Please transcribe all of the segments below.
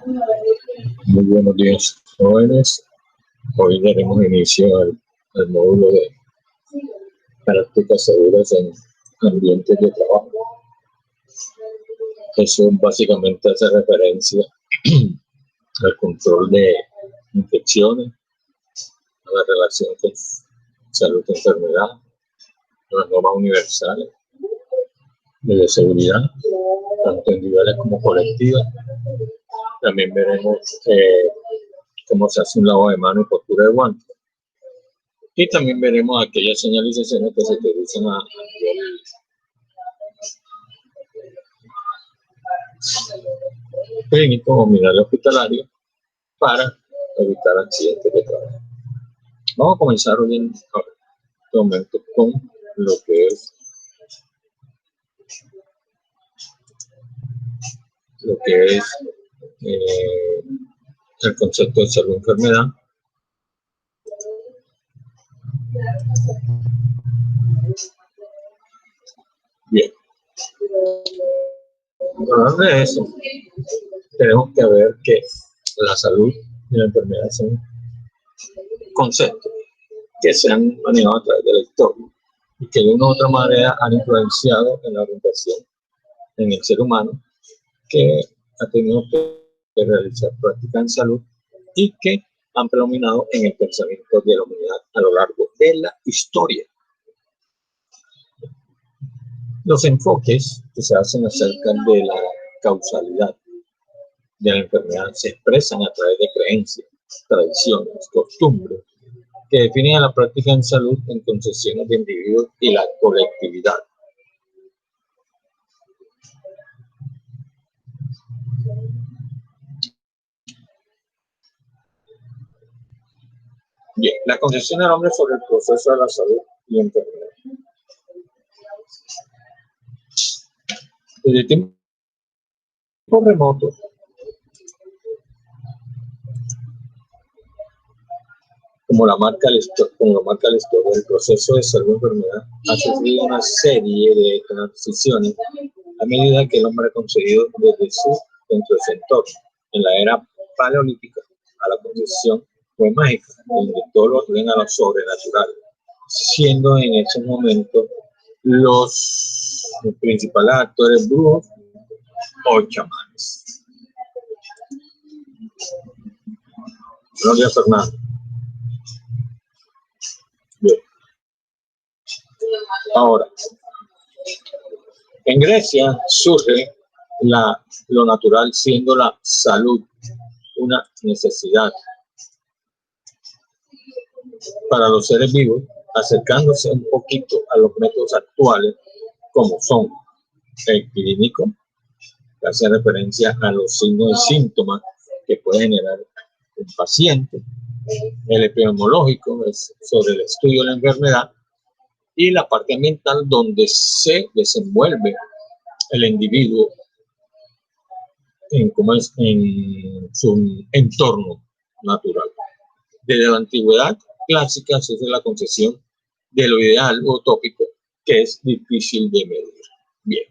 Muy buenos días, jóvenes. Hoy daremos inicio al módulo de prácticas seguras en ambientes de trabajo. Eso básicamente hace referencia al control de infecciones, a la relación con salud y enfermedad, a las normas universales de seguridad, tanto individuales como colectivas. También veremos cómo se hace un lavado de mano y postura de guantes. Y también veremos aquellas señalizaciones que se utilizan a nivel clínico o mineral hospitalario para evitar accidentes de trabajo. Vamos a comenzar hoy en este momento con lo que es el concepto de salud y enfermedad. Bien. Hablar de eso, tenemos que ver que la salud y la enfermedad son conceptos que se han manejado a través de la historia y que de una u otra manera han influenciado en la orientación en el ser humano, que ha tenido que realizar prácticas en salud y que han predominado en el pensamiento de la humanidad a lo largo de la historia. Los enfoques que se hacen acerca de la causalidad de la enfermedad se expresan a través de creencias, tradiciones, costumbres, que definen a la práctica en salud en concepciones de individuos y la colectividad. Bien, la concepción del hombre sobre el proceso de la salud y enfermedad. Desde tiempos remotos, como lo marca la historia, el proceso de salud y enfermedad ha sufrido una serie de transiciones a medida que el hombre ha conseguido dentro de su entorno. En la era paleolítica, a la concepción fue mágica, donde todo lo atienden a lo sobrenatural, siendo en ese momento los principales actores brujos o chamanes. Buenos días, Fernando. Bien. Ahora, en Grecia surge lo natural, siendo la salud una necesidad para los seres vivos, acercándose un poquito a los métodos actuales, como son el clínico, que hace referencia a los signos y síntomas que puede generar un paciente, el epidemiológico, es sobre el estudio de la enfermedad, y la parte ambiental, donde se desenvuelve el individuo en su entorno natural. Desde la antigüedad clásica se hace la concepción de lo ideal o utópico, que es difícil de medir. Bien.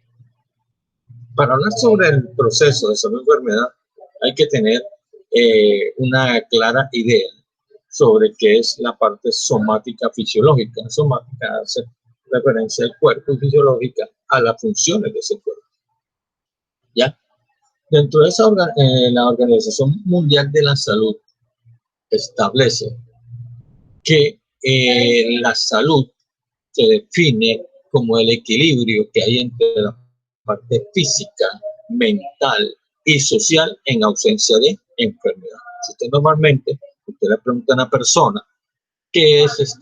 Para hablar sobre el proceso de salud y enfermedad, hay que tener una clara idea sobre qué es la parte somática fisiológica. Somática hace referencia al cuerpo y fisiológica a las funciones de ese cuerpo. ¿Ya? Dentro de esa la Organización Mundial de la Salud establece que la salud se define como el equilibrio que hay entre la parte física, mental y social en ausencia de enfermedad. Si usted normalmente, usted le pregunta a una persona qué es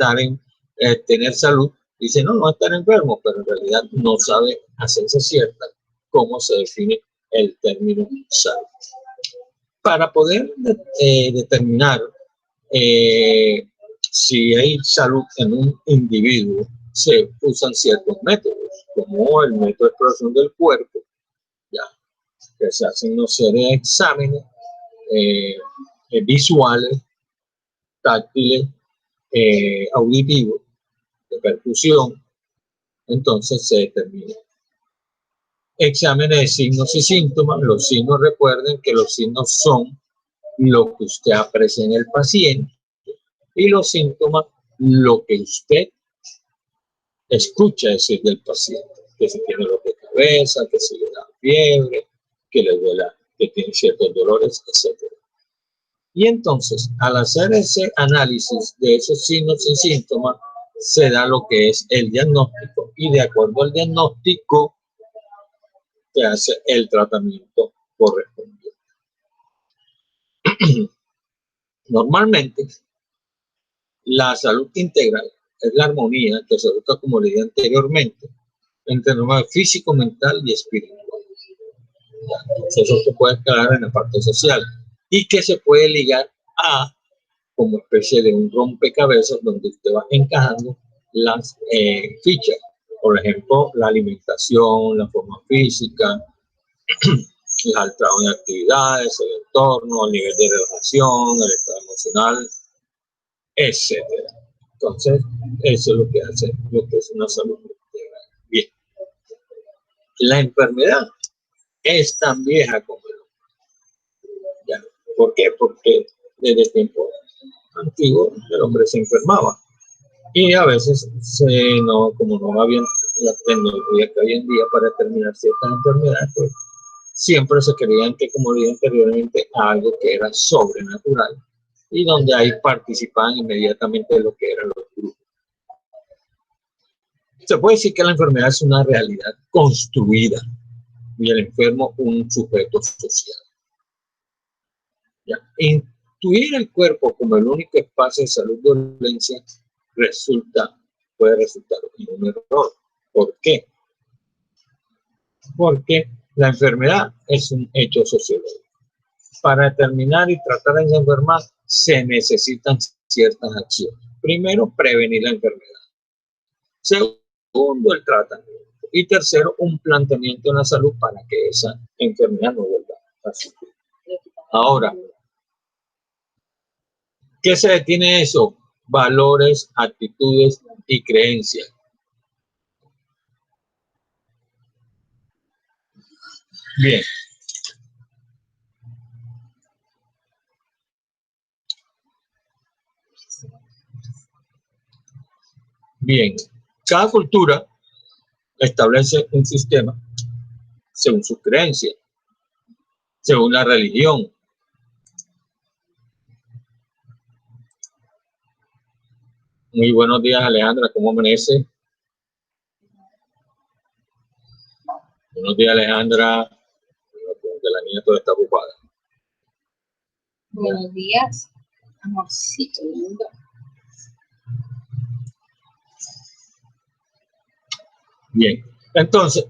tener salud, dice no estar enfermo, pero en realidad no sabe a ciencia cierta cómo se define el término salud. Para poder determinar si hay salud en un individuo, se usan ciertos métodos, como el método de exploración del cuerpo, ya, que se hacen una serie de exámenes visuales, táctiles, auditivos, de percusión. Entonces se determina exámenes de signos y síntomas. Los signos, recuerden que los signos son lo que usted aprecia en el paciente y los síntomas lo que usted escucha decir del paciente, que si tiene dolor de cabeza, que si le da fiebre, que le duela, que tiene ciertos dolores, etc. Y entonces, al hacer ese análisis de esos signos y síntomas, se da lo que es el diagnóstico y de acuerdo al diagnóstico se hace el tratamiento correspondiente. Normalmente, la salud integral es la armonía que se busca, como le dije anteriormente, entre lo físico, mental y espiritual. Entonces, eso se puede escalar en la parte social y que se puede ligar a como especie de un rompecabezas donde usted va encajando las fichas. Por ejemplo, la alimentación, la forma física, el trabajo en actividades, el entorno, el nivel de relajación, el estado emocional, etc. Entonces, eso es lo que hace lo que es una salud integral. Bien. La enfermedad es tan vieja como el hombre. ¿Ya? ¿Por qué? Porque desde el tiempo antiguo el hombre se enfermaba. Y a veces, como no había la tecnología que hoy en día para determinar ciertas enfermedades, pues siempre se creían que, como dije anteriormente, algo que era sobrenatural y donde ahí participaban inmediatamente lo que eran los grupos. Se puede decir que la enfermedad es una realidad construida y el enfermo un sujeto social. ¿Ya? Intuir el cuerpo como el único espacio de salud de dolencia puede resultar un error. ¿Por qué? Porque la enfermedad es un hecho sociológico. Para determinar y tratar de enfermar se necesitan ciertas acciones. Primero, prevenir la enfermedad. Segundo, el tratamiento. Y tercero, un planteamiento en la salud para que esa enfermedad no vuelva a sufrir. Ahora, ¿qué se detiene eso? Valores, actitudes y creencias. Bien. Bien. Cada cultura establece un sistema según sus creencias, según la religión. Muy buenos días, Alejandra, ¿cómo amanece? Buenos días, Alejandra. Que la niña toda está ocupada. Buenos días, amorcito lindo. Bien, entonces,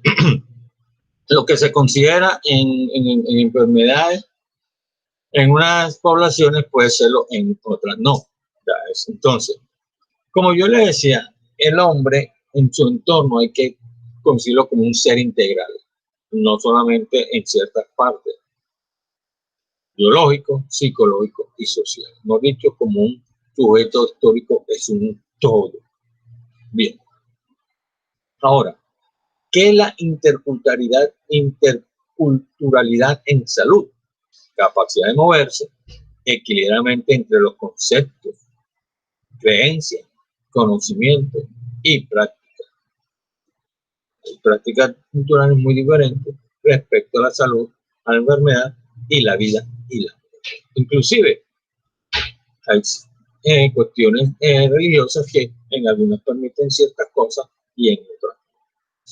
lo que se considera en enfermedades en unas poblaciones puede serlo en otras no. Entonces, como yo le decía, el hombre en su entorno hay que considerarlo como un ser integral, no solamente en ciertas partes, biológico, psicológico y social. No dicho como un sujeto histórico, es un todo. Bien. Ahora, ¿qué es la interculturalidad en salud? Capacidad de moverse equilibradamente entre los conceptos, creencias, conocimientos y prácticas. Hay prácticas culturales muy diferentes respecto a la salud, a la enfermedad y la vida y la muerte. Inclusive hay cuestiones religiosas que en algunas permiten ciertas cosas y en otras.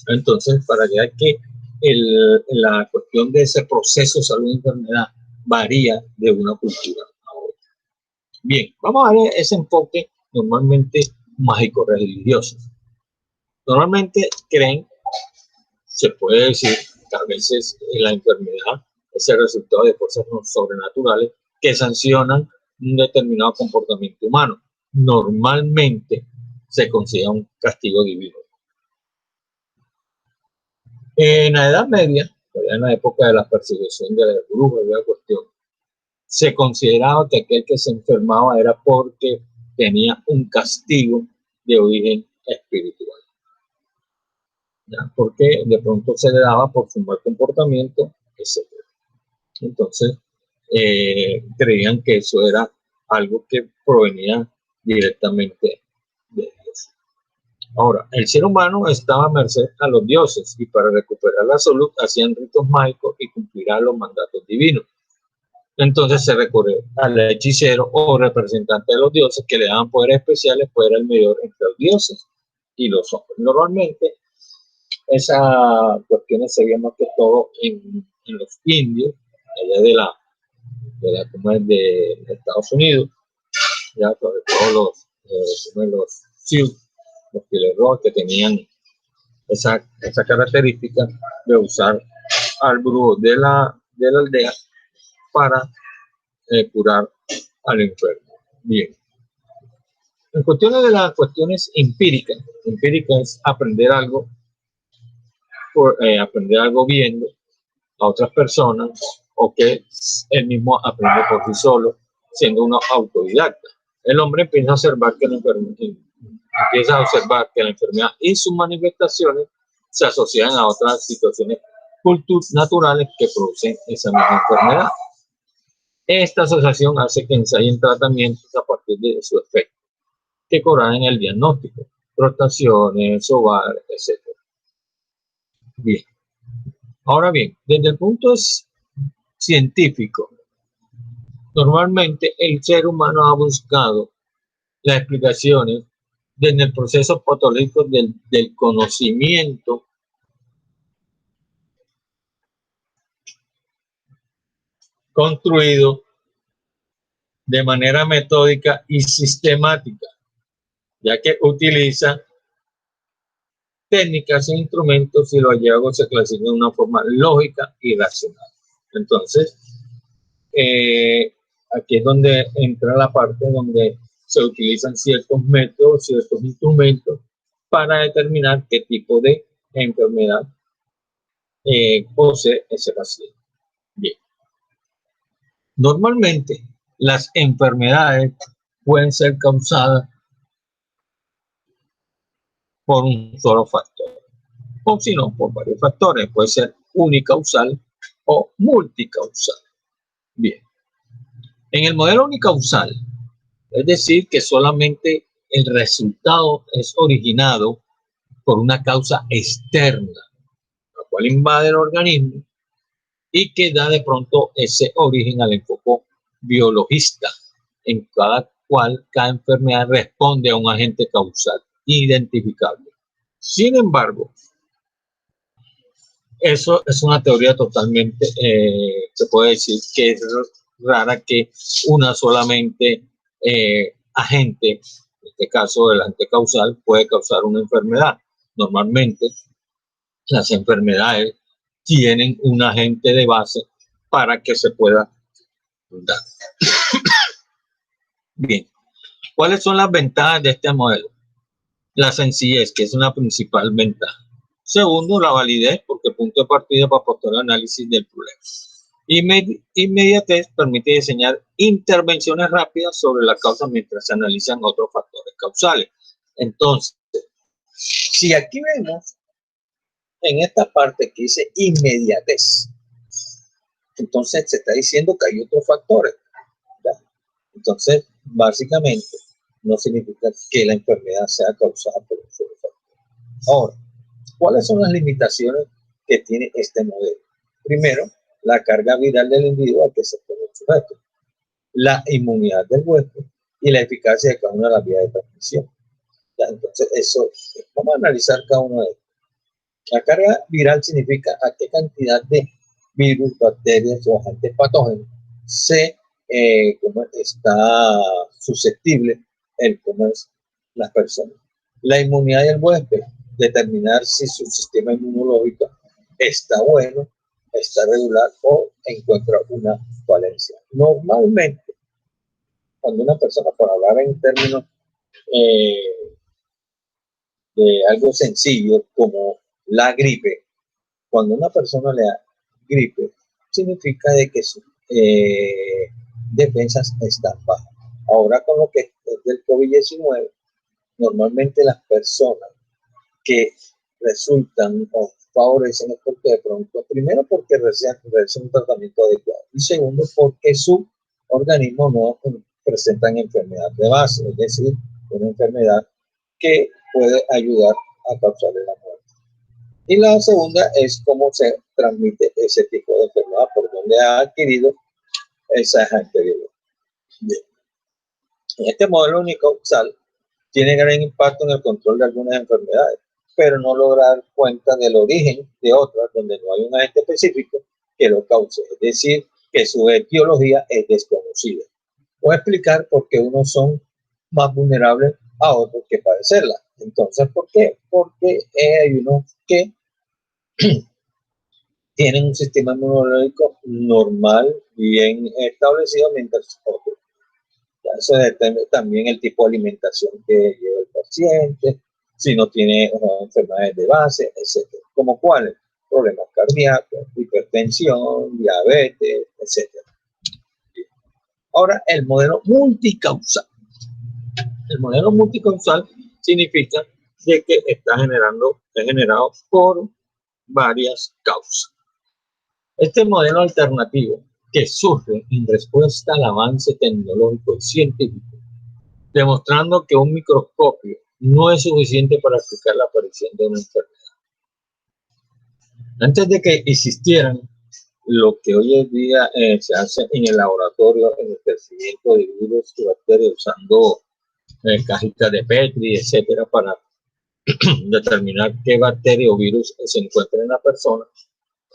Entonces, para que la cuestión de ese proceso de salud y enfermedad varía de una cultura a otra. Bien, vamos a ver ese enfoque normalmente mágico-religioso. Normalmente creen, se puede decir, que a veces la enfermedad es el resultado de fuerzas sobrenaturales que sancionan un determinado comportamiento humano. Normalmente se considera un castigo divino. En la Edad Media, en la época de la persecución de las brujas y la cuestión, se consideraba que aquel que se enfermaba era porque tenía un castigo de origen espiritual. ¿ya? Porque de pronto se le daba por su mal comportamiento, etc. Entonces, creían que eso era algo que provenía directamente de Dios. Ahora, el ser humano estaba a merced a los dioses y para recuperar la salud hacían ritos mágicos y cumplirán los mandatos divinos. Entonces se recurre al hechicero o representante de los dioses que le daban poderes especiales, pues era el mediador entre los dioses y los hombres. Normalmente esas cuestiones se veían más que todo en los indios, allá de Estados Unidos, ya sobre todo los Sioux, los Pileroy, que tenían esa característica de usar al brujo de la aldea para curar al enfermo. Bien. En cuestiones de las cuestiones empíricas es aprender algo viendo a otras personas o que él mismo aprende por sí solo, siendo una autodidacta. El hombre empieza a observar que la enfermedad y sus manifestaciones se asocian a otras situaciones naturales que producen esa misma enfermedad. Esta asociación hace que ensayen tratamientos a partir de su efecto, que corroboran el diagnóstico, rotaciones, ovar, etc. Bien. Ahora bien, desde el punto científico, normalmente el ser humano ha buscado las explicaciones desde el proceso patológico del conocimiento construido de manera metódica y sistemática, ya que utiliza técnicas e instrumentos y los hallazgos se clasifican de una forma lógica y racional. Entonces, aquí es donde entra la parte donde se utilizan ciertos métodos, ciertos instrumentos para determinar qué tipo de enfermedad posee ese paciente. Bien. Normalmente, las enfermedades pueden ser causadas por un solo factor, o si no, por varios factores. Puede ser unicausal o multicausal. Bien. En el modelo unicausal, es decir, que solamente el resultado es originado por una causa externa, la cual invade el organismo y que da de pronto ese origen al enfoque biologista, en cada cual cada enfermedad responde a un agente causal identificable. Sin embargo, eso es una teoría totalmente, se puede decir que es rara que una solamente agente, en este caso el agente causal, puede causar una enfermedad. Normalmente las enfermedades tienen un agente de base para que se pueda dar. Bien, ¿cuáles son las ventajas de este modelo? La sencillez, que es una principal ventaja. Segundo, la validez, porque punto de partida para posterior análisis del problema. Inmediatez permite diseñar intervenciones rápidas sobre la causa mientras se analizan otros factores causales. Entonces, si aquí vemos en esta parte que dice inmediatez, entonces se está diciendo que hay otros factores, ¿verdad? Entonces, básicamente, no significa que la enfermedad sea causada por un solo factor. Ahora, ¿cuáles son las limitaciones que tiene este modelo? Primero, la carga viral del individuo al que se pone el sujeto, la inmunidad del huésped y la eficacia de cada una de las vías de transmisión. ¿Ya? Entonces, eso, vamos a analizar cada uno de ellos. La carga viral significa a qué cantidad de virus, bacterias o agentes patógenos está susceptible las personas. La inmunidad del huésped, determinar si su sistema inmunológico está bueno, está regular o encuentra una falencia. Normalmente, cuando una persona, por hablar en términos de algo sencillo como la gripe, cuando una persona le da gripe, significa de que sus defensas están bajas. Ahora con lo que es del COVID-19, normalmente las personas que resultan o favorecen es porque de pronto, primero porque reciben un tratamiento adecuado y segundo porque su organismo no presentan enfermedad de base, es decir, una enfermedad que puede ayudar a causarle la muerte. Y la segunda es cómo se transmite ese tipo de enfermedad, por donde ha adquirido esa anterior. Bien. Este modelo unicausal tiene gran impacto en el control de algunas enfermedades, pero no logra dar cuenta del origen de otras donde no hay un agente específico que lo cause, es decir, que su etiología es desconocida. O explicar por qué unos son más vulnerables a otros que padecerla. Entonces, ¿por qué? Porque hay unos que tienen un sistema inmunológico normal, bien establecido, mientras otros. Eso depende también el tipo de alimentación que lleva el paciente, si no tiene enfermedades de base, etc. ¿Como cuáles? Problemas cardíacos, hipertensión, diabetes, etc. Ahora, el modelo multicausal. El modelo multicausal significa de que es generado por varias causas. Este modelo alternativo que surge en respuesta al avance tecnológico y científico, demostrando que un microscopio no es suficiente para explicar la aparición de una enfermedad. Antes de que existieran lo que hoy en día se hace en el laboratorio, en el crecimiento de virus y bacterias usando cajitas de Petri, etcétera, para determinar qué bacteria o virus se encuentra en la persona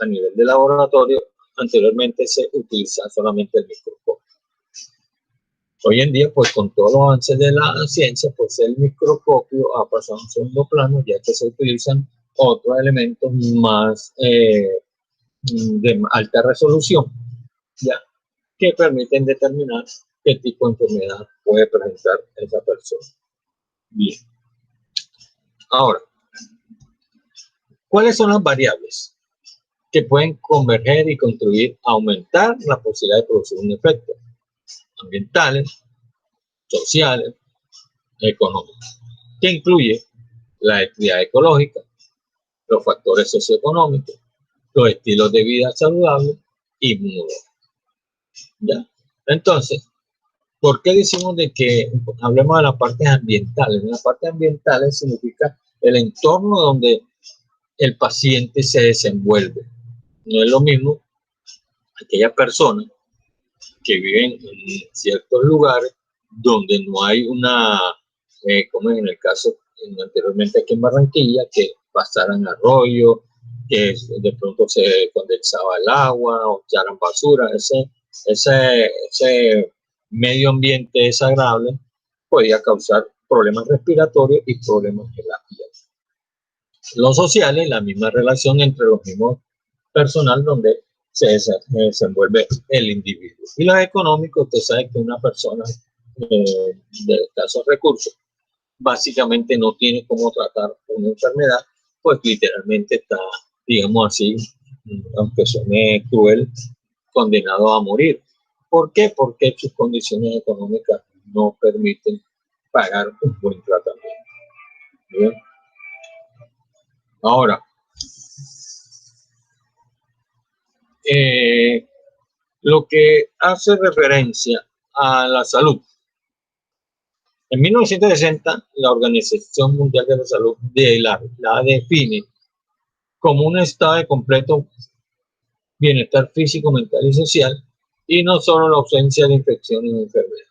a nivel de laboratorio. Anteriormente se utilizaba solamente el microscopio. Hoy en día, pues con todos los avances de la ciencia, pues el microscopio ha pasado a un segundo plano, ya que se utilizan otros elementos más de alta resolución, ya, que permiten determinar qué tipo de enfermedad puede presentar esa persona. Bien. Ahora, ¿cuáles son las variables que pueden converger y contribuir a aumentar la posibilidad de producir un efecto? Ambientales, sociales, económicos, que incluye la equidad ecológica, los factores socioeconómicos, los estilos de vida saludables y inmunológicos. ¿Ya? Entonces, ¿por qué decimos de que hablemos de las partes ambientales? Las partes ambientales significa el entorno donde el paciente se desenvuelve. No es lo mismo aquellas personas que viven en ciertos lugares donde no hay una, como en el caso anteriormente aquí en Barranquilla, que pasaran arroyos, que de pronto se condensaba el agua o echaran basura. Ese medio ambiente desagradable podía causar problemas respiratorios y problemas en la piel. Los sociales, la misma relación entre los mismos personal donde se desenvuelve el individuo. Y los económicos, usted sabe que una persona de escasos recursos básicamente no tiene cómo tratar una enfermedad, pues literalmente está, digamos así, aunque suene cruel, condenado a morir. ¿Por qué? Porque sus condiciones económicas no permiten pagar un buen tratamiento. ¿Bien? Ahora, lo que hace referencia a la salud. En 1960, la Organización Mundial de la Salud la define como un estado de completo bienestar físico, mental y social, y no solo la ausencia de infecciones y enfermedades,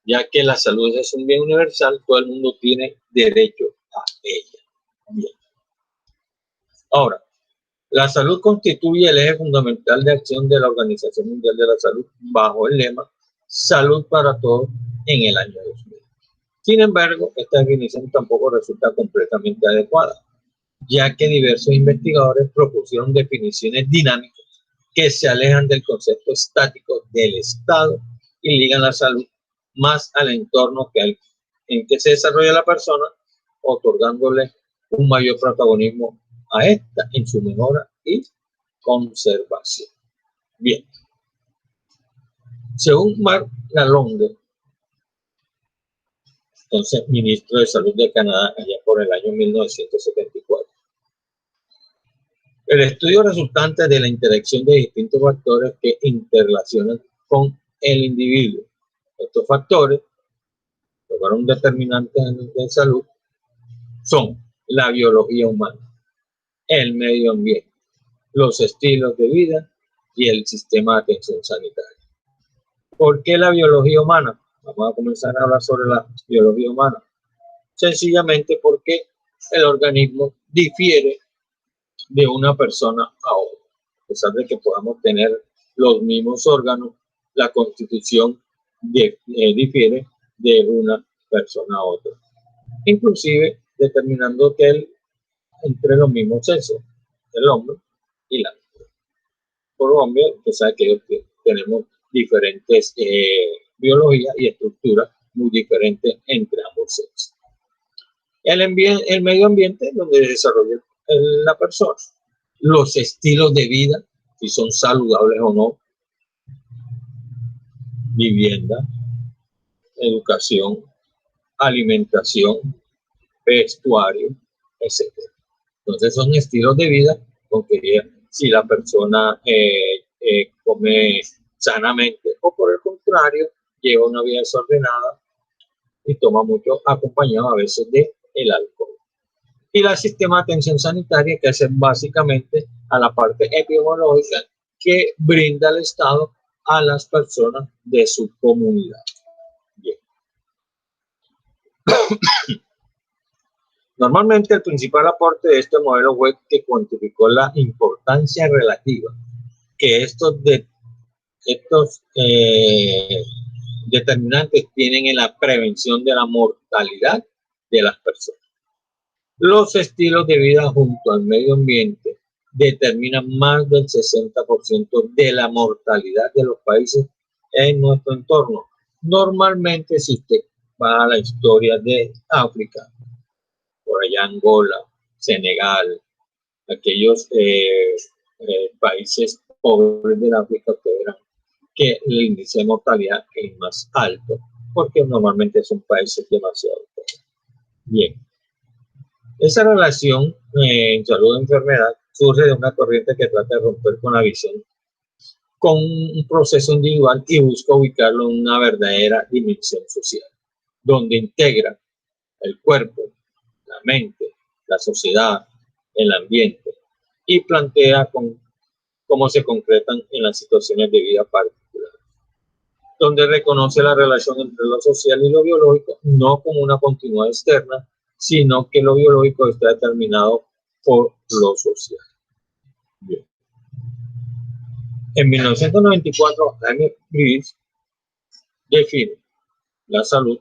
ya que la salud es un bien universal, todo el mundo tiene derecho a ella. Bien. Ahora, la salud constituye el eje fundamental de acción de la Organización Mundial de la Salud bajo el lema Salud para Todos en el año 2000. Sin embargo, esta definición tampoco resulta completamente adecuada, ya que diversos investigadores propusieron definiciones dinámicas que se alejan del concepto estático del Estado y ligan la salud más al entorno en que se desarrolla la persona, otorgándole un mayor protagonismo a esta en su mejora y conservación. Bien. Según Mark Lalonde, entonces ministro de Salud de Canadá, allá por el año 1974, El estudio resultante de la interacción de distintos factores que interrelacionan con el individuo. Estos factores, que fueron determinantes de salud, son la biología humana, el medio ambiente, los estilos de vida y el sistema de atención sanitaria. ¿Por qué la biología humana? Vamos a comenzar a hablar sobre la biología humana. Sencillamente porque el organismo difiere de una persona a otra. A pesar de que podamos tener los mismos órganos, la constitución difiere de una persona a otra. Inclusive determinando que entre los mismos sexos, el hombre y la mujer. Por hombre, usted sabe que tenemos diferentes biologías y estructuras muy diferentes entre ambos sexos. El medio ambiente es donde se desarrolla la persona. Los estilos de vida, si son saludables o no, vivienda, educación, alimentación, vestuario, etc. Entonces son estilos de vida, porque si la persona come sanamente o por el contrario, lleva una vida desordenada y toma mucho, acompañado a veces de el alcohol. Y el sistema de atención sanitaria, que es básicamente a la parte epidemiológica que brinda el Estado a las personas de su comunidad. Bien. Normalmente el principal aporte de este modelo fue que cuantificó la importancia relativa que estos determinantes tienen en la prevención de la mortalidad de las personas. Los estilos de vida junto al medio ambiente determinan más del 60% de la mortalidad de los países en nuestro entorno. Normalmente, si usted va a la historia de África, por allá Angola, Senegal, aquellos países pobres de África, que verán que el índice de mortalidad es más alto, porque normalmente son países demasiado pobres. Bien. Esa relación en salud y enfermedad surge de una corriente que trata de romper con la visión, con un proceso individual y busca ubicarlo en una verdadera dimensión social, donde integra el cuerpo, la mente, la sociedad, el ambiente y plantea cómo se concretan en las situaciones de vida particulares, donde reconoce la relación entre lo social y lo biológico, no como una continuidad externa, sino que lo biológico está determinado por lo social. Bien. En 1994, James Grills define la salud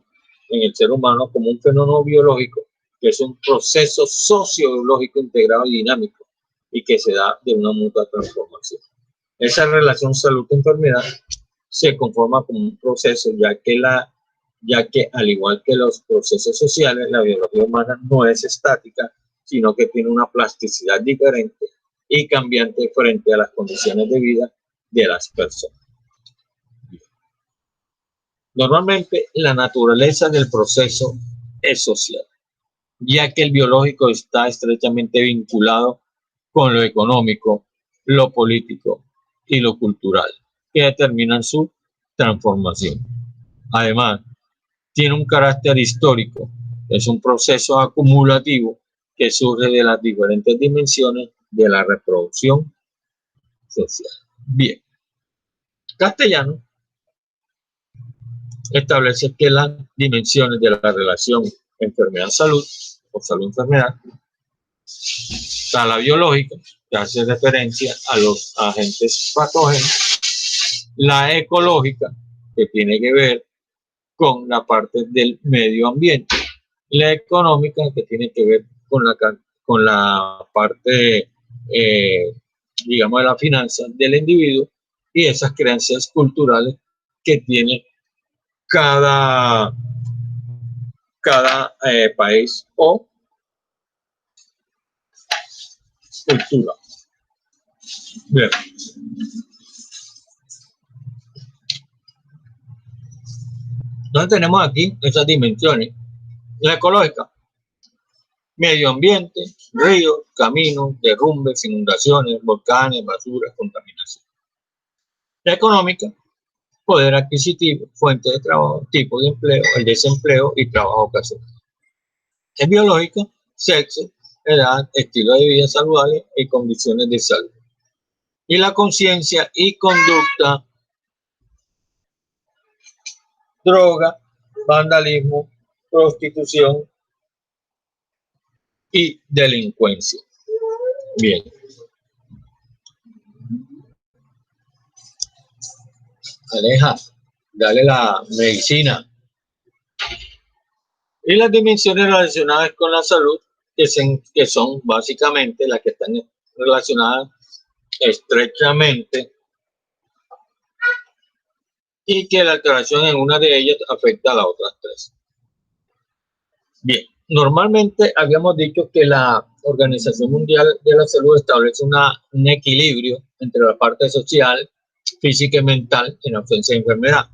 en el ser humano como un fenómeno biológico, que es un proceso sociobiológico integrado y dinámico, y que se da de una mutua transformación. Esa relación salud-enfermedad se conforma como un proceso, ya que al igual que los procesos sociales, la biología humana no es estática, sino que tiene una plasticidad diferente y cambiante frente a las condiciones de vida de las personas. Normalmente, la naturaleza del proceso es social, ya que el biológico está estrechamente vinculado con lo económico, lo político y lo cultural, que determinan su transformación. Además, tiene un carácter histórico, es un proceso acumulativo que surge de las diferentes dimensiones de la reproducción social. Bien, Castellano establece que las dimensiones de la relación enfermedad-salud o salud-enfermedad, está la biológica, que hace referencia a los agentes patógenos, la ecológica, que tiene que ver con la parte del medio ambiente, la económica, que tiene que ver con la parte, digamos, de la finanza del individuo, y esas creencias culturales que tiene cada país o cultura. Bien. Entonces tenemos aquí esas dimensiones. La ecológica medio ambiente, ríos, caminos, derrumbes, inundaciones, volcanes, basura, contaminación. La económica, poder adquisitivo, fuente de trabajo, tipo de empleo, el desempleo y trabajo ocasional. El biológico, sexo, edad, estilo de vida saludable y condiciones de salud. Y la conciencia y conducta, droga, vandalismo, prostitución y delincuencia. Bien. Aleja, dale la medicina. Y las dimensiones relacionadas con la salud, que son básicamente las que están relacionadas estrechamente y que la alteración en una de ellas afecta a las otras tres. Bien, normalmente habíamos dicho que la Organización Mundial de la Salud establece un equilibrio entre la parte social, física y mental en ausencia de enfermedad.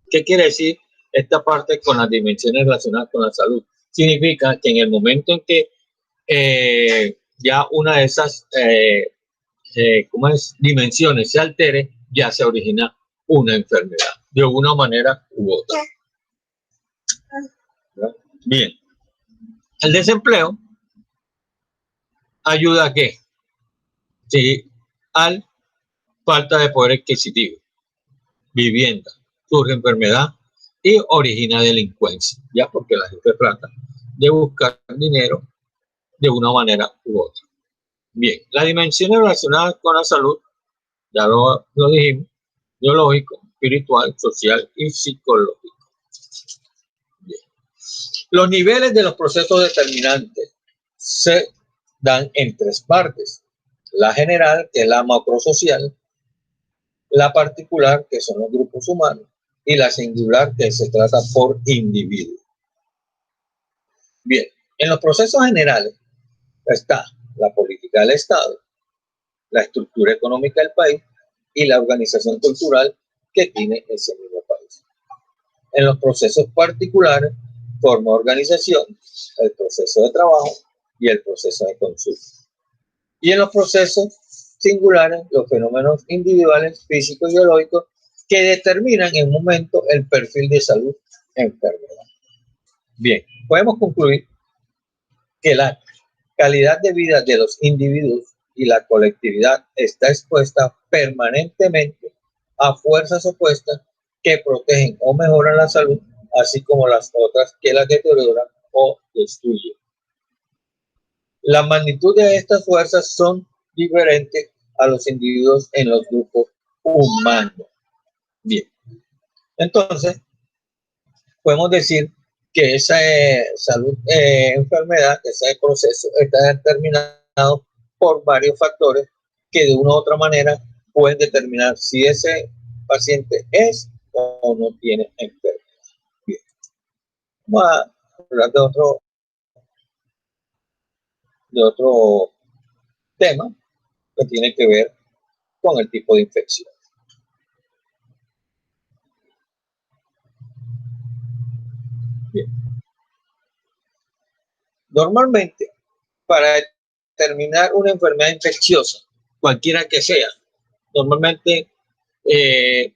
¿Qué quiere decir esta parte con las dimensiones relacionadas con la salud? Significa que en el momento en que ya una de esas dimensiones se altere, ya se origina una enfermedad, de una manera u otra. Bien. El desempleo ayuda a qué? Sí, al falta de poder adquisitivo, vivienda, surge enfermedad y origina delincuencia, ya porque la gente trata de buscar dinero de una manera u otra. Bien, las dimensiones relacionadas con la salud, ya lo dijimos, biológico, espiritual, social y psicológico. Bien. Los niveles de los procesos determinantes se dan en tres partes. La general, que es la macrosocial, la particular, que son los grupos humanos, y la singular, que se trata por individuo. Bien, en los procesos generales está la política del Estado, la estructura económica del país y la organización cultural que tiene ese mismo país. En los procesos particulares, forma organización, el proceso de trabajo y el proceso de consumo. Y en los procesos singulares, los fenómenos individuales, físicos y biológicos que determinan en un momento el perfil de salud e enfermedad. Bien, podemos concluir que la calidad de vida de los individuos y la colectividad está expuesta permanentemente a fuerzas opuestas que protegen o mejoran la salud, así como las otras que la deterioran o destruyen. La magnitud de estas fuerzas son diferentes a los individuos en los grupos humanos. Bien, entonces podemos decir que esa salud, enfermedad, ese proceso está determinado por varios factores que de una u otra manera pueden determinar si ese paciente es o no tiene enfermedad. Bien. Vamos a hablar de otro tema que tiene que ver con el tipo de infección. Bien. Normalmente, para determinar una enfermedad infecciosa, cualquiera que sea, normalmente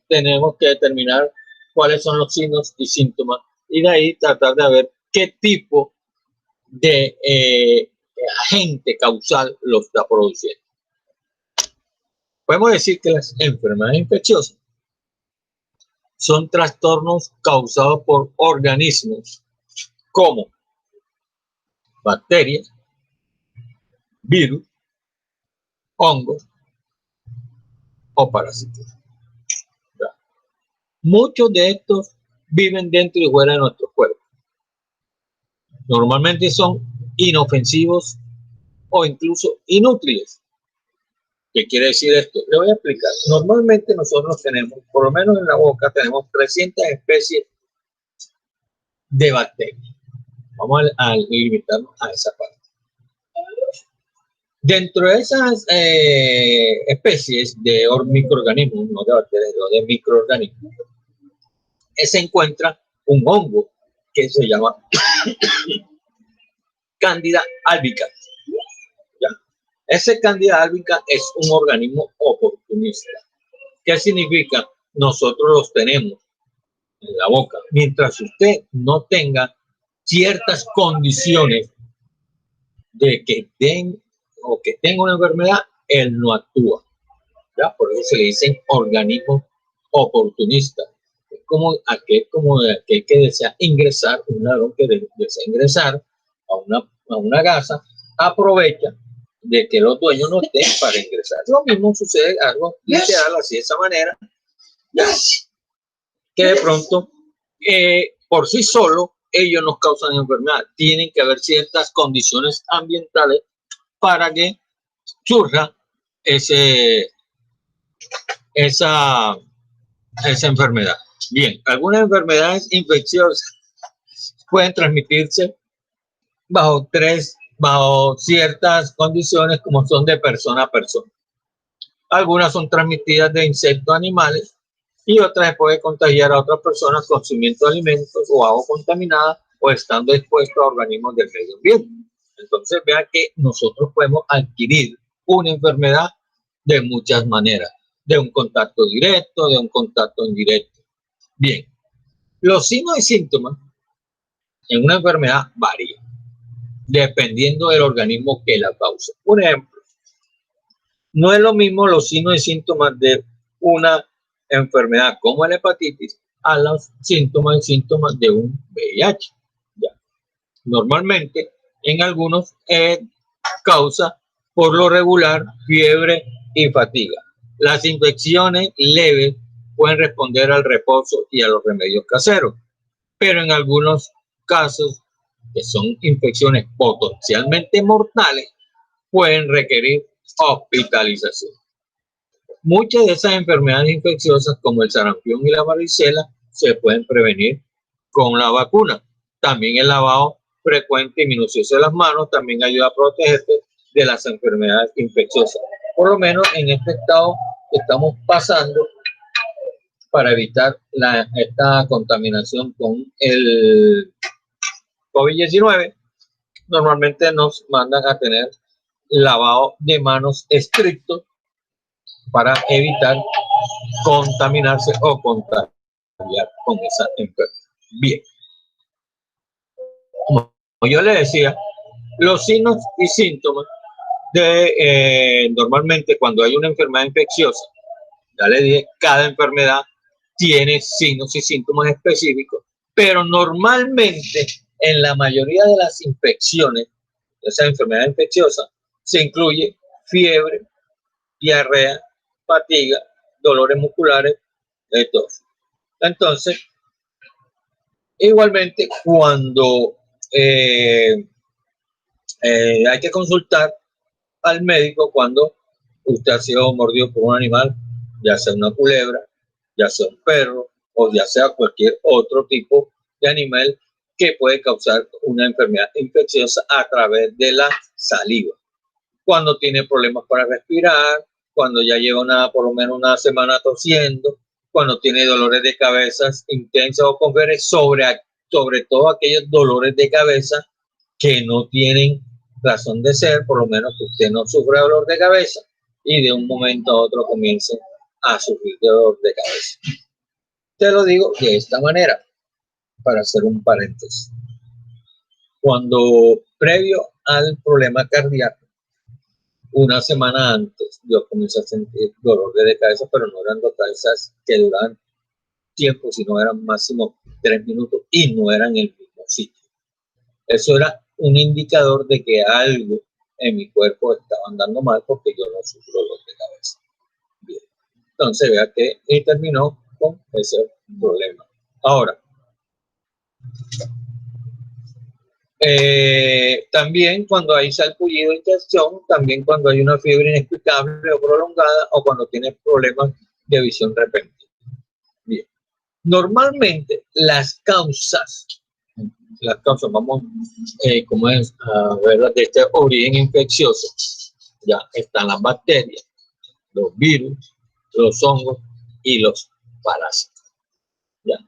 tenemos que determinar cuáles son los signos y síntomas y de ahí tratar de ver qué tipo de agente causal lo está produciendo. Podemos decir que las enfermedades infecciosas son trastornos causados por organismos como bacterias, virus, hongos o parásitos. Muchos de estos viven dentro y fuera de nuestro cuerpo. Normalmente son inofensivos o incluso inútiles. ¿Qué quiere decir esto? Le voy a explicar. Normalmente nosotros tenemos, por lo menos en la boca, tenemos 300 especies de bacterias. Vamos a limitarnos a esa parte. Dentro de esas especies de microorganismos, no de bacterias, sino de microorganismos, se encuentra un hongo que se llama Candida albicans. ¿Ya? Ese Candida albicans es un organismo oportunista. ¿Qué significa? Nosotros los tenemos en la boca. Mientras usted no tenga ciertas condiciones de que tenga una enfermedad, él no actúa. ¿Ya? Por eso se le dicen organismos oportunistas. Es como aquel que desea ingresar, un ladrón que desea ingresar a una casa, aprovecha de que los dueños no estén para ingresar. Lo mismo sucede, algo literal, así de esa manera, ¿ya? Que de pronto, por sí solo, ellos nos causan enfermedad. Tienen que haber ciertas condiciones ambientales para que surja esa enfermedad. Bien, algunas enfermedades infecciosas pueden transmitirse bajo ciertas condiciones, como son de persona a persona. Algunas son transmitidas de insectos a animales y otras se puede contagiar a otras personas consumiendo alimentos o agua contaminada o estando expuestos a organismos del medio ambiente. Entonces vean que nosotros podemos adquirir una enfermedad de muchas maneras, de un contacto directo, de un contacto indirecto. Bien, los signos y síntomas en una enfermedad varían dependiendo del organismo que la causa. Por ejemplo, no es lo mismo los signos y síntomas de una enfermedad como la hepatitis a los síntomas y síntomas de un VIH. ¿Ya? Normalmente, en algunos causa por lo regular fiebre y fatiga. Las infecciones leves pueden responder al reposo y a los remedios caseros, pero en algunos casos, que son infecciones potencialmente mortales, pueden requerir hospitalización. Muchas de esas enfermedades infecciosas, como el sarampión y la varicela, se pueden prevenir con la vacuna. También el lavado frecuente y minucioso de las manos también ayuda a protegerte de las enfermedades infecciosas. Por lo menos en este estado que estamos pasando, para evitar esta contaminación con el COVID-19, normalmente nos mandan a tener lavado de manos estricto para evitar contaminarse o contagiar con esa enfermedad. Bien, como yo le decía, los signos y síntomas normalmente cuando hay una enfermedad infecciosa, ya le dije, cada enfermedad tiene signos y síntomas específicos, pero normalmente en la mayoría de las infecciones, de esas enfermedades infecciosas, se incluye fiebre, diarrea, fatiga, dolores musculares, de todo. Entonces, igualmente cuando hay que consultar al médico cuando usted ha sido mordido por un animal, ya sea una culebra, ya sea un perro o ya sea cualquier otro tipo de animal que puede causar una enfermedad infecciosa a través de la saliva. Cuando tiene problemas para respirar, cuando ya lleva por lo menos una semana tosiendo, cuando tiene dolores de cabeza intensos o con fiebre, sobre todo aquellos dolores de cabeza que no tienen razón de ser, por lo menos que usted no sufra dolor de cabeza y de un momento a otro comience a sufrir dolor de cabeza. Te lo digo de esta manera, para hacer un paréntesis. Cuando previo al problema cardíaco, una semana antes, yo comencé a sentir dolor de cabeza, pero no eran cabezas que duraban tiempo, sino eran máximo 3 minutos y no eran en el mismo sitio. Eso era un indicador de que algo en mi cuerpo estaba andando mal porque yo no sufro dolor de cabeza. Bien. Entonces vea que terminó con ese problema. Ahora, también cuando hay salpullido de intención, también cuando hay una fiebre inexplicable o prolongada o cuando tienes problemas de visión repentina. Bien. Normalmente las causas, vamos, como es, a ver, de este origen infeccioso, ya están las bacterias, los virus, los hongos y los parásitos. Ya.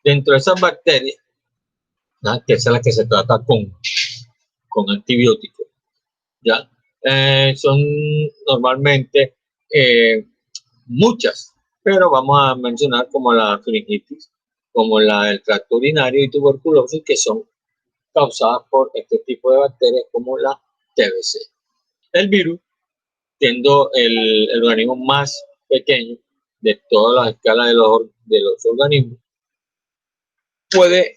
Dentro de esas bacterias, que es la que se trata con antibióticos, ¿ya? Son normalmente muchas, pero vamos a mencionar como la faringitis, como la del tracto urinario y tuberculosis, que son causadas por este tipo de bacterias como la TBC. El virus, siendo el organismo más pequeño de todas las escalas de los organismos, puede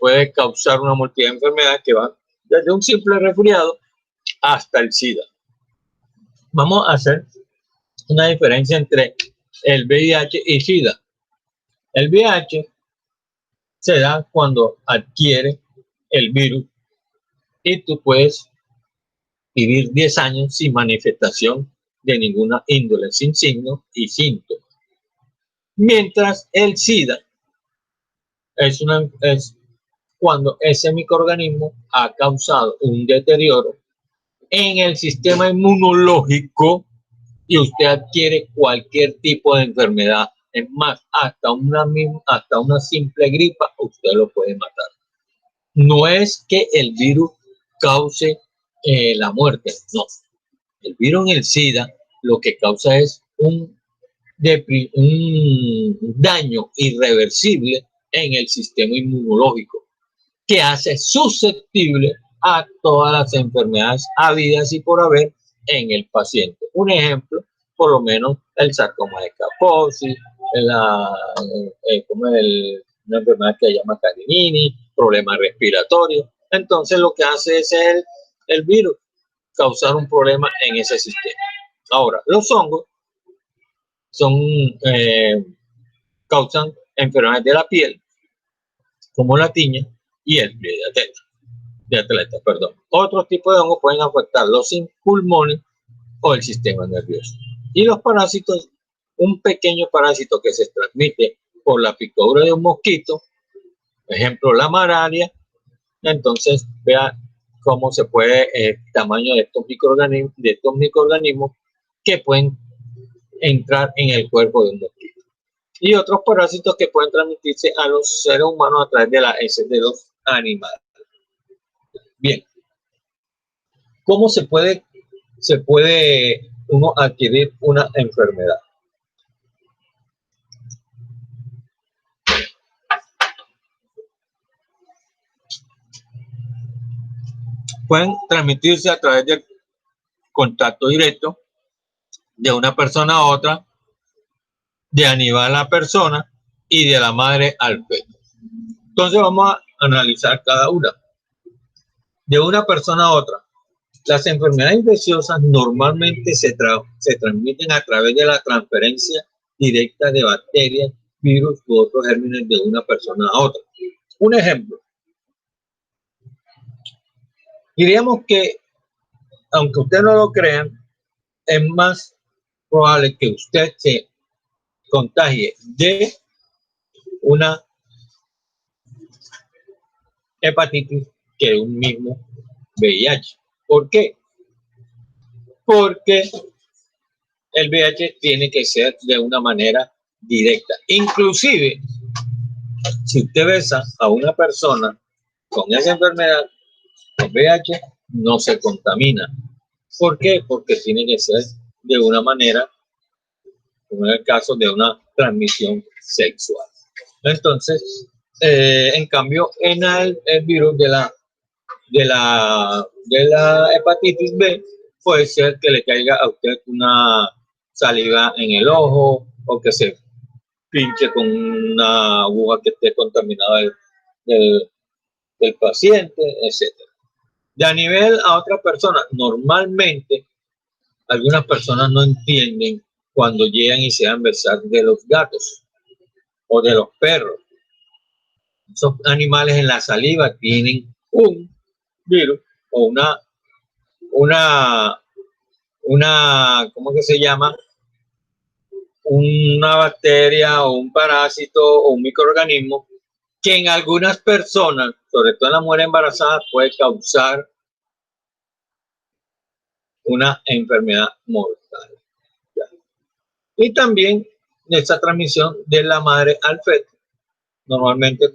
puede causar una multitud de enfermedades que van desde un simple resfriado hasta el SIDA. Vamos a hacer una diferencia entre el VIH y SIDA. El VIH se da cuando adquiere el virus y tú puedes vivir 10 años sin manifestación de ninguna índole, sin signos y síntomas. Mientras el SIDA es cuando ese microorganismo ha causado un deterioro en el sistema inmunológico y usted adquiere cualquier tipo de enfermedad. Es más, hasta una simple gripa usted lo puede matar. No es que el virus cause la muerte, no. El virus en el SIDA lo que causa es un daño irreversible en el sistema inmunológico que hace susceptible a todas las enfermedades habidas y por haber en el paciente. Un ejemplo, por lo menos el sarcoma de Kaposi, una enfermedad que se llama Carinini, problemas respiratorios. Entonces lo que hace es el virus causar un problema en ese sistema. Ahora, los hongos causan enfermedades de la piel, como la tiña y el pie de atleta. Otros tipos de hongos pueden afectar los pulmones o el sistema nervioso. Y los parásitos, un pequeño parásito que se transmite por la picadura de un mosquito, por ejemplo la malaria. Entonces vea cómo se puede el tamaño de estos microorganismos que pueden entrar en el cuerpo de un mosquito. Y otros parásitos que pueden transmitirse a los seres humanos a través de las heces de los animales. Bien, ¿cómo se puede uno adquirir una enfermedad? Pueden transmitirse a través del contacto directo de una persona a otra, de animal a persona y de la madre al feto. Entonces vamos a analizar cada una. De una persona a otra. Las enfermedades infecciosas normalmente se transmiten a través de la transferencia directa de bacterias, virus u otros gérmenes de una persona a otra. Un ejemplo. Diríamos que, aunque ustedes no lo crean, es más probable que usted se contagie de una hepatitis que de un mismo VIH. ¿Por qué? Porque el VIH tiene que ser de una manera directa. Inclusive, si usted besa a una persona con esa enfermedad, con VIH, no se contamina. ¿Por qué? Porque tiene que ser de una manera, como en el caso de una transmisión sexual. Entonces, en cambio, en el virus de la hepatitis B, puede ser que le caiga a usted una saliva en el ojo o que se pinche con una aguja que esté contaminada del paciente, etc. De a nivel a otra persona, normalmente algunas personas no entienden cuando llegan y se dan besar de los gatos o de los perros. Esos animales en la saliva tienen un virus o ¿cómo que se llama? Una bacteria o un parásito o un microorganismo que en algunas personas, sobre todo en la mujer embarazada, puede causar una enfermedad mortal. Y también esta transmisión de la madre al feto. Normalmente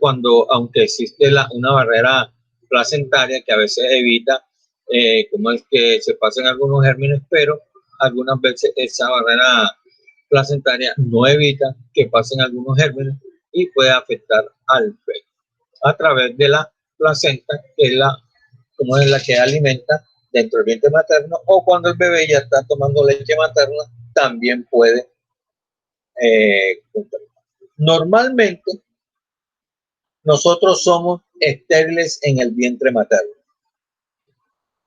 aunque existe una barrera placentaria que a veces evita como es que se pasen algunos gérmenes, pero algunas veces esa barrera placentaria no evita que pasen algunos gérmenes y puede afectar al feto a través de la placenta, que es como es la que alimenta dentro del vientre materno, o cuando el bebé ya está tomando leche materna, también puede contaminar. Normalmente, nosotros somos estériles en el vientre materno,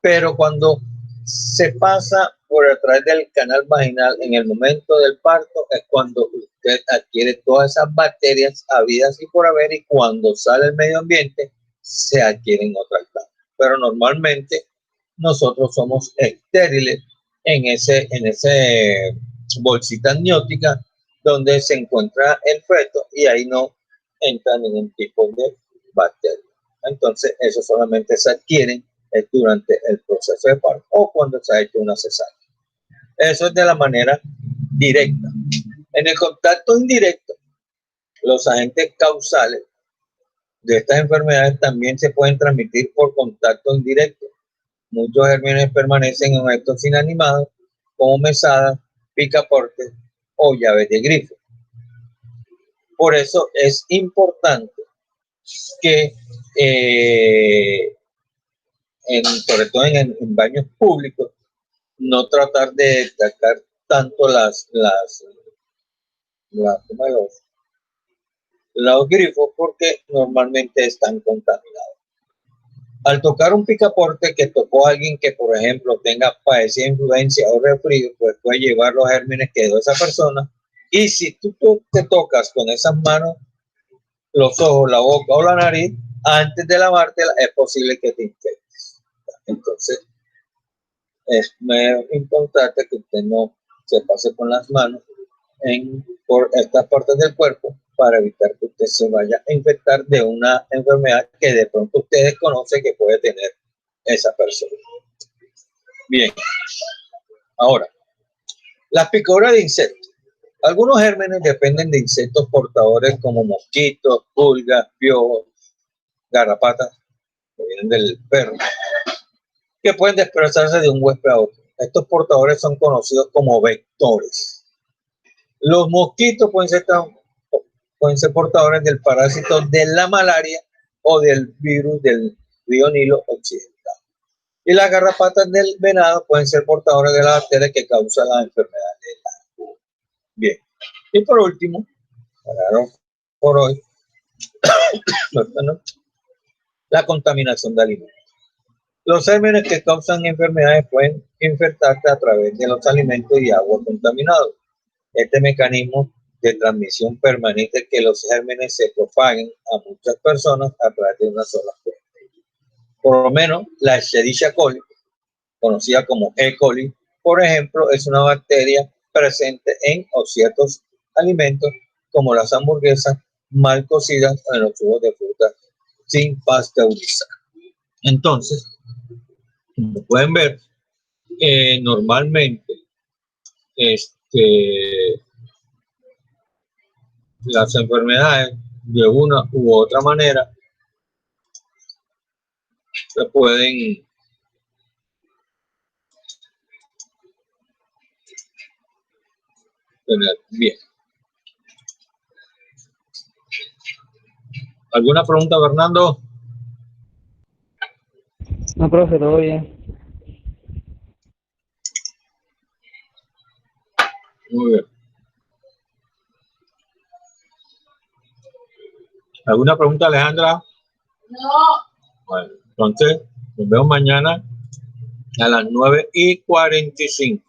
pero cuando se pasa por a través del canal vaginal en el momento del parto es cuando usted adquiere todas esas bacterias habidas y por haber, y cuando sale el medio ambiente se adquieren otras plantas. Pero normalmente nosotros somos estériles en ese bolsita amniótica donde se encuentra el feto y ahí no entra ningún tipo de bacteria. Entonces eso solamente se adquieren durante el proceso de parto o cuando se ha hecho una cesárea. Eso es de la manera directa. En el contacto indirecto, los agentes causales de estas enfermedades también se pueden transmitir por contacto indirecto. Muchos gérmenes permanecen en objetos inanimados como mesadas, picaportes o llaves de grifo. Por eso es importante que sobre todo en baños públicos, no tratar de destacar tanto los grifos porque normalmente están contaminados. Al tocar un picaporte que tocó a alguien que, por ejemplo, tenga padecida influencia o resfrío, pues puede llevar los gérmenes que dio esa persona. Y si tú te tocas con esas manos, los ojos, la boca o la nariz, antes de lavártela, es posible que te infectes. Entonces, es muy importante que usted no se pase con las manos por estas partes del cuerpo para evitar que usted se vaya a infectar de una enfermedad que de pronto usted desconoce que puede tener esa persona. Bien, ahora, las picaduras de insectos. Algunos gérmenes dependen de insectos portadores como mosquitos, pulgas, piojos, garrapatas, que vienen del perro, que pueden desplazarse de un huésped a otro. Estos portadores son conocidos como vectores. Los mosquitos pueden ser portadores del parásito de la malaria o del virus del río Nilo occidental. Y las garrapatas del venado pueden ser portadores de la bacteria que causa la enfermedad de la. Bien. Y por último, por hoy, la contaminación de alimentos. Los gérmenes que causan enfermedades pueden infectarse a través de los alimentos y agua contaminados. Este mecanismo de transmisión permite que los gérmenes se propaguen a muchas personas a través de una sola fuente. Por lo menos la Escherichia coli, conocida como E. coli, por ejemplo, es una bacteria presente en ciertos alimentos como las hamburguesas mal cocidas o en los jugos de fruta sin pasteurizar. Entonces, como pueden ver, normalmente las enfermedades de una u otra manera se pueden tener. Bien. ¿Alguna pregunta, Fernando? No, profe, todo bien. Muy bien. ¿Alguna pregunta, Alejandra? No. Bueno, entonces nos vemos mañana a las 9:45.